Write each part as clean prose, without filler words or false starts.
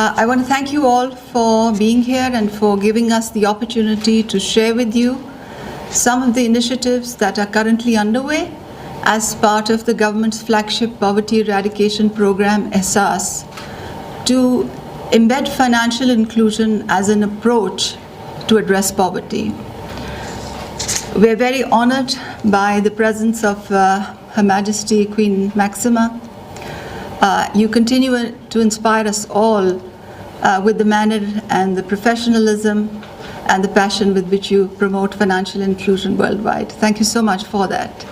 I want to thank you all for being here and for giving us the opportunity to share with you some of the initiatives that are currently underway as part of the government's flagship poverty eradication program, Ehsaas, to embed financial inclusion as an approach to address poverty. We're very honored by the presence of Her Majesty Queen Maxima. You continue to inspire us all with the manner and the professionalism and the passion with which you promote financial inclusion worldwide. Thank you so much for that.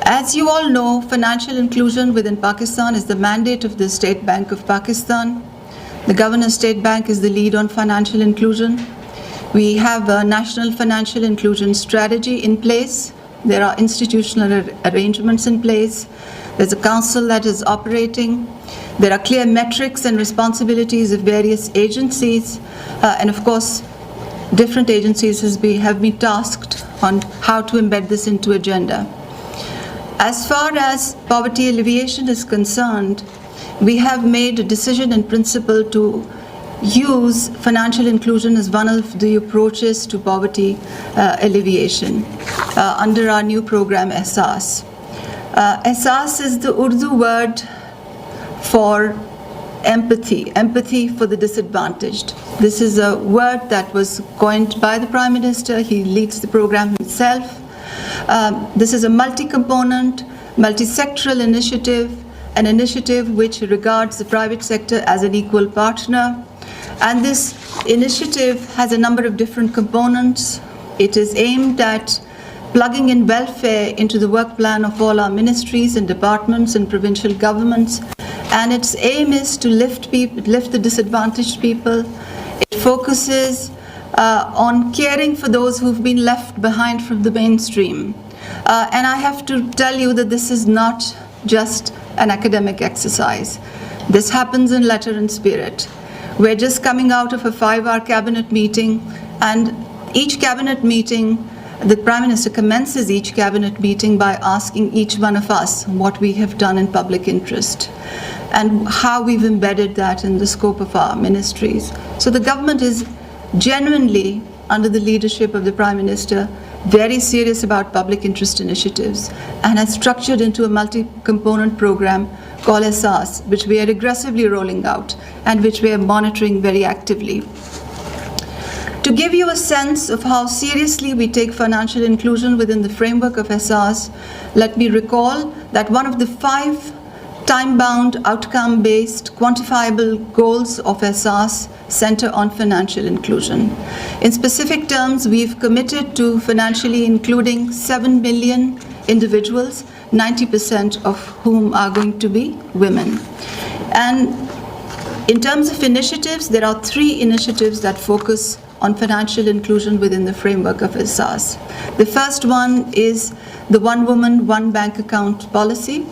As you all know, financial inclusion within Pakistan is the mandate of the State Bank of Pakistan. The Governor State Bank is the lead on financial inclusion. We have a national financial inclusion strategy in place. There are institutional arrangements in place. There's a council that is operating. There are clear metrics and responsibilities of various agencies. And of course, different agencies have been tasked on how to embed this into agenda. As far as poverty alleviation is concerned, we have made a decision in principle to use financial inclusion as one of the approaches to poverty alleviation under our new program, Ehsaas. Ehsaas is the Urdu word for empathy, empathy for the disadvantaged. This is a word that was coined by the Prime Minister. He leads the program himself. This is a multi-component, multi-sectoral initiative, an initiative which regards the private sector as an equal partner. And this initiative has a number of different components. It is aimed at plugging in welfare into the work plan of all our ministries and departments and provincial governments. And its aim is to lift the disadvantaged people. It focuses on caring for those who've been left behind from the mainstream. And I have to tell you that this is not just an academic exercise. This happens in letter and spirit. We're just coming out of a 5-hour cabinet meeting, and each cabinet meeting, the Prime Minister commences each cabinet meeting by asking each one of us what we have done in public interest and how we've embedded that in the scope of our ministries. So the government is genuinely, under the leadership of the Prime Minister, very serious about public interest initiatives and has structured into a multi-component program called Ehsaas, which we are aggressively rolling out and which we are monitoring very actively. To give you a sense of how seriously we take financial inclusion within the framework of Ehsaas, let me recall that one of the 5 time-bound, outcome-based, quantifiable goals of Ehsaas center on financial inclusion. In specific terms, we've committed to financially including 7 million individuals, 90% of whom are going to be women. And in terms of initiatives, there are 3 initiatives that focus on financial inclusion within the framework of Ehsaas. The first one is the One Woman, One Bank Account policy.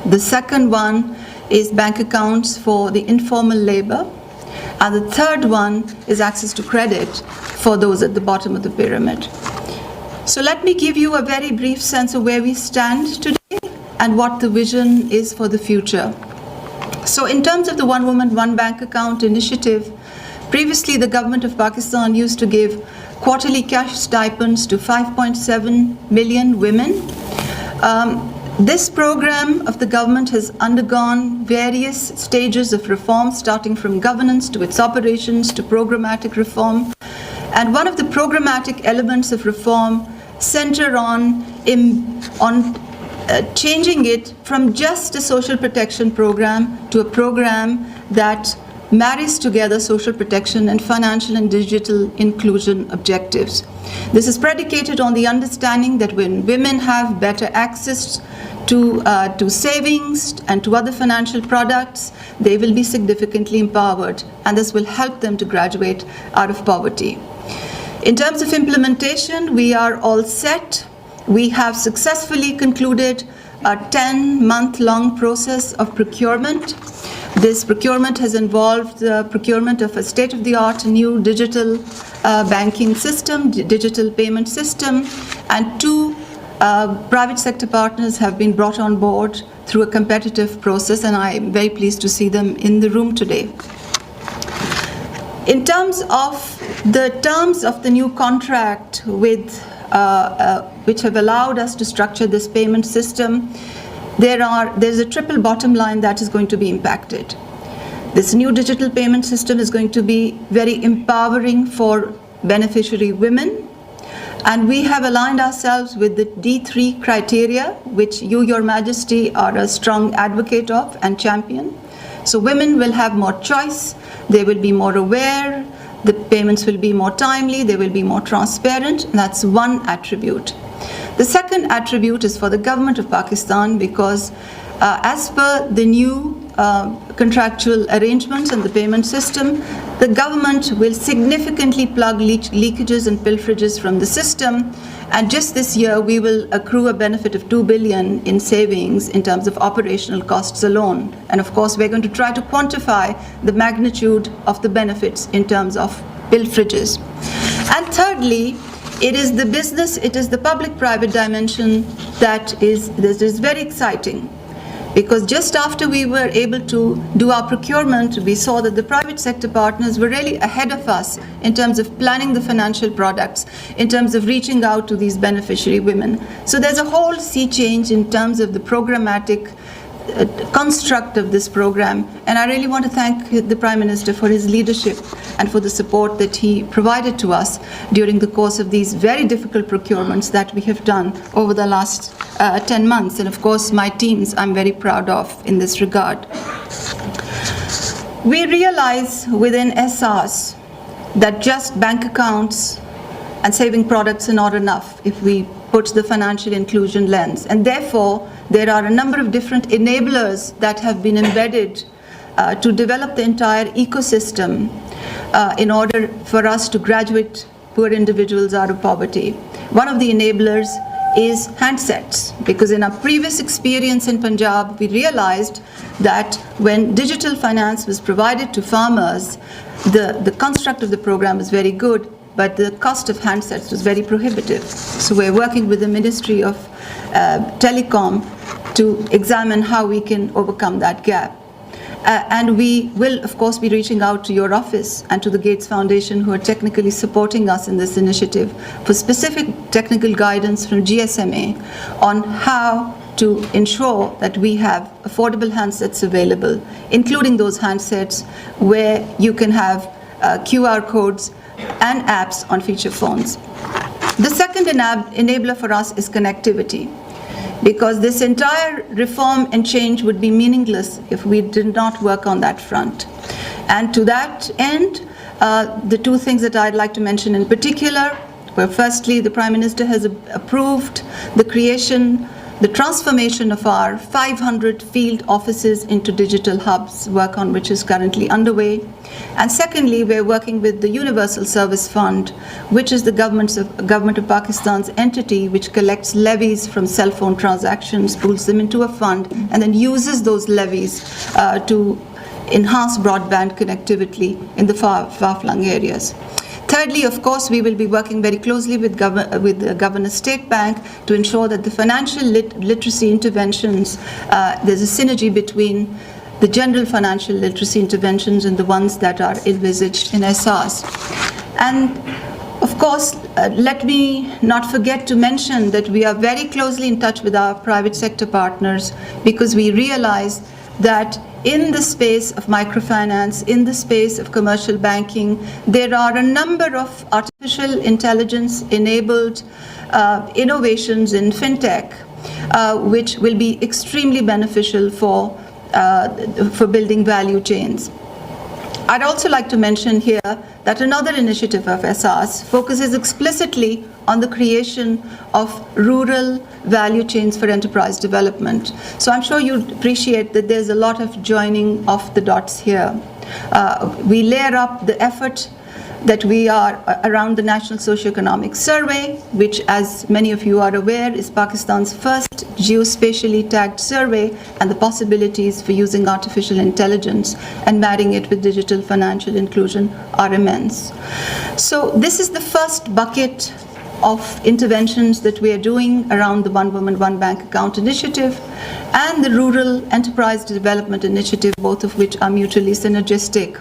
The second one is bank accounts for the informal labor. And the third one is access to credit for those at the bottom of the pyramid. So let me give you a very brief sense of where we stand today and what the vision is for the future. So in terms of the One Woman, One Bank Account initiative, previously the government of Pakistan used to give quarterly cash stipends to 5.7 million women. This program of the government has undergone various stages of reform, starting from governance to its operations to programmatic reform. And one of the programmatic elements of reform center on changing it from just a social protection program to a program that marries together social protection and financial and digital inclusion objectives. This is predicated on the understanding that when women have better access to savings and to other financial products, they will be significantly empowered, and this will help them to graduate out of poverty. In terms of implementation, we are all set. We have successfully concluded a 10-month-long process of procurement. This procurement has involved the procurement of a state-of-the-art new digital banking system, digital payment system, and 2 Private sector partners have been brought on board through a competitive process, and I am very pleased to see them in the room today. In terms of the new contract which have allowed us to structure this payment system, there's a triple bottom line that is going to be impacted. This new digital payment system is going to be very empowering for beneficiary women, and we have aligned ourselves with the D3 criteria, which you, Your Majesty, are a strong advocate of and champion. So women will have more choice, they will be more aware, the payments will be more timely, they will be more transparent. That's one attribute. The second attribute is for the government of Pakistan, because as per the new contractual arrangements and the payment system, the government will significantly plug leakages and pilferages from the system, and just this year we will accrue a benefit of 2 billion in savings in terms of operational costs alone. And of course we're going to try to quantify the magnitude of the benefits in terms of pilferages. And thirdly, it is the public-private dimension that is very exciting. Because just after we were able to do our procurement, we saw that the private sector partners were really ahead of us in terms of planning the financial products, in terms of reaching out to these beneficiary women. So there's a whole sea change in terms of the programmatic construct of this program, and I really want to thank the Prime Minister for his leadership and for the support that he provided to us during the course of these very difficult procurements that we have done over the last 10 months, and of course my teams I'm very proud of in this regard. We realize within Ehsaas that just bank accounts and saving products are not enough if we put the financial inclusion lens, and therefore there are a number of different enablers that have been embedded to develop the entire ecosystem in order for us to graduate poor individuals out of poverty. One of the enablers is handsets, because in our previous experience in Punjab, we realized that when digital finance was provided to farmers, the construct of the program was very good, but the cost of handsets was very prohibitive. So we're working with the Ministry of Telecom to examine how we can overcome that gap. And we will, of course, be reaching out to your office and to the Gates Foundation, who are technically supporting us in this initiative, for specific technical guidance from GSMA on how to ensure that we have affordable handsets available, including those handsets where you can have QR codes and apps on feature phones. The second enabler for us is connectivity, because this entire reform and change would be meaningless if we did not work on that front. And to that end, the two things that I'd like to mention in particular were, firstly, the Prime Minister has approved the transformation of our 500 field offices into digital hubs, work on which is currently underway. And secondly, we're working with the Universal Service Fund, which is the government of Pakistan's entity which collects levies from cell phone transactions, pools them into a fund, and then uses those levies to enhance broadband connectivity in the far-flung areas. Thirdly, of course, we will be working very closely with the Governor State Bank to ensure that the financial literacy interventions, there's a synergy between the general financial literacy interventions and the ones that are envisaged in Ehsaas. And of course, let me not forget to mention that we are very closely in touch with our private sector partners, because we realize that in the space of microfinance, in the space of commercial banking, there are a number of artificial intelligence enabled innovations in fintech which will be extremely beneficial for building value chains. I'd also like to mention here that another initiative of Ehsaas focuses explicitly on the creation of rural value chains for enterprise development. So I'm sure you'd appreciate that there's a lot of joining of the dots here. We layer up the effort that we are around the National Socioeconomic Survey, which, as many of you are aware, is Pakistan's first geospatially tagged survey, and the possibilities for using artificial intelligence and marrying it with digital financial inclusion are immense. So this is the first bucket of interventions that we are doing around the One Woman, One Bank Account initiative and the Rural Enterprise Development Initiative, both of which are mutually synergistic.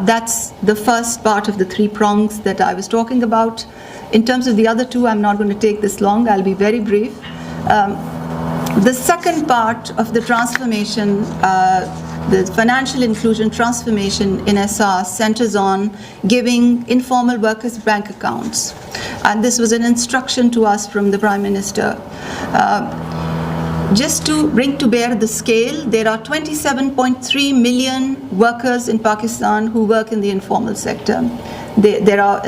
That's the first part of the three prongs that I was talking about. In terms of the other two, I'm not going to take this long. I'll be very brief. The second part of the transformation, the financial inclusion transformation in Ehsaas, centers on giving informal workers bank accounts. And this was an instruction to us from the Prime Minister. Just to bring to bear the scale, there are 27.3 million workers in Pakistan who work in the informal sector. There are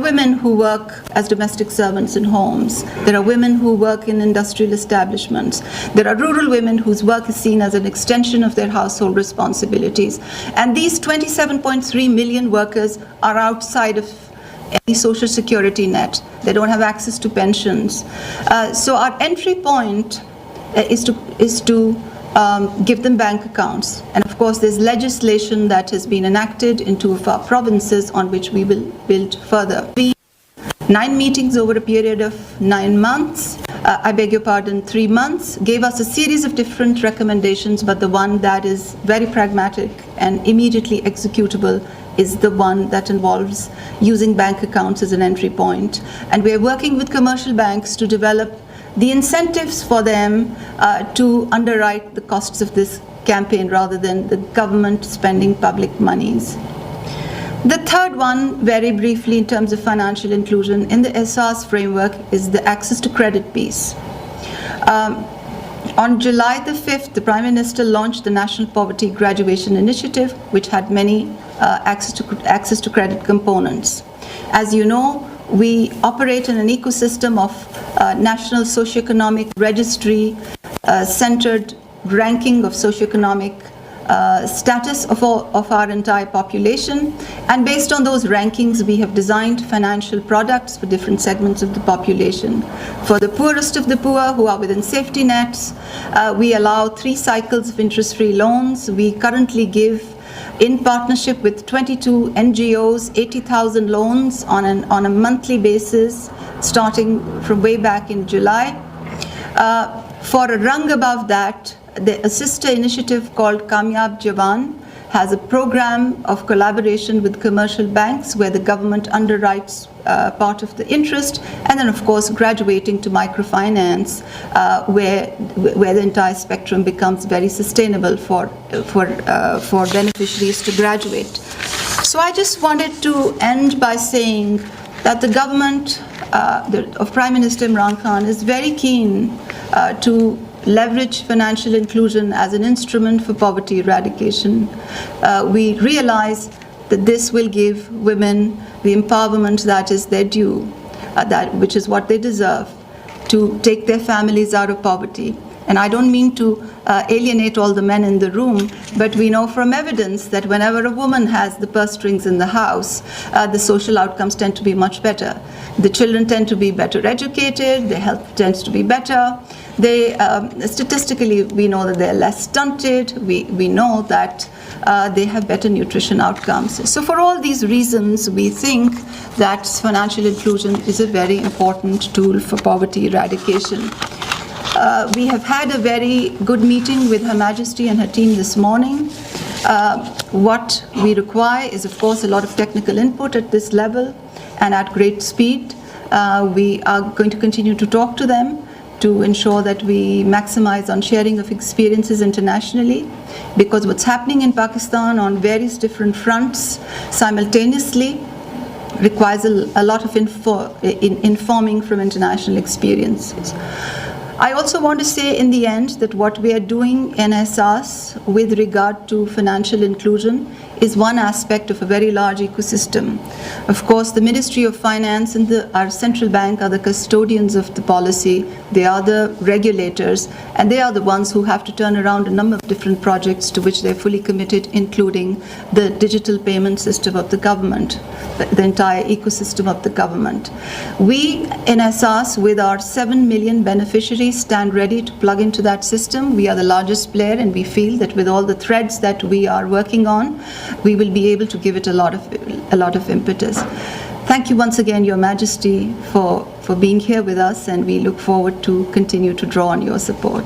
women who work as domestic servants in homes. There are women who work in industrial establishments. There are rural women whose work is seen as an extension of their household responsibilities. And these 27.3 million workers are outside of any social security net. They don't have access to pensions. So our entry point is to give them bank accounts. And of course, there's legislation that has been enacted in 2 of our provinces on which we will build further. 9 meetings over a period of 9 months, 3 months, gave us a series of different recommendations, but the one that is very pragmatic and immediately executable is the one that involves using bank accounts as an entry point. And we are working with commercial banks to develop the incentives for them to underwrite the costs of this campaign rather than the government spending public monies. The third one, very briefly in terms of financial inclusion in the Ehsaas framework, is the access to credit piece. On July the 5th, the Prime Minister launched the National Poverty Graduation Initiative, which had many access to credit components. As you know, we operate in an ecosystem of national socioeconomic registry, centered ranking of socioeconomic status of our entire population. And based on those rankings, we have designed financial products for different segments of the population. For the poorest of the poor who are within safety nets, we allow 3 cycles of interest-free loans. We currently give, in partnership with 22 NGOs, 80,000 loans on a monthly basis, starting from way back in July. For a rung above that, a sister initiative called Kamyab Jawan has a program of collaboration with commercial banks where the government underwrites part of the interest, and then of course graduating to microfinance, where the entire spectrum becomes very sustainable for beneficiaries to graduate. So I just wanted to end by saying that the government of Prime Minister Imran Khan is very keen to leverage financial inclusion as an instrument for poverty eradication. We realize that this will give women the empowerment that is their due, which is what they deserve, to take their families out of poverty. And I don't mean to alienate all the men in the room, but we know from evidence that whenever a woman has the purse strings in the house, the social outcomes tend to be much better. The children tend to be better educated, their health tends to be better. They, statistically, we know that they're less stunted. We know that they have better nutrition outcomes. So for all these reasons, we think that financial inclusion is a very important tool for poverty eradication. We have had a very good meeting with Her Majesty and her team this morning. What we require is, of course, a lot of technical input at this level and at great speed. We are going to continue to talk to them to ensure that we maximize on sharing of experiences internationally, because what's happening in Pakistan on various different fronts simultaneously requires a lot of informing from international experiences. I also want to say in the end that what we are doing in Ehsaas with regard to financial inclusion is one aspect of a very large ecosystem. Of course, the Ministry of Finance and our central bank are the custodians of the policy. They are the regulators, and they are the ones who have to turn around a number of different projects to which they're fully committed, including the digital payment system of the government, the entire ecosystem of the government. We in Ehsaas, with our 7 million beneficiaries, stand ready to plug into that system. We are the largest player, and we feel that with all the threads that we are working on, we will be able to give it a lot of impetus. Thank you once again, Your Majesty, for being here with us, and we look forward to continue to draw on your support.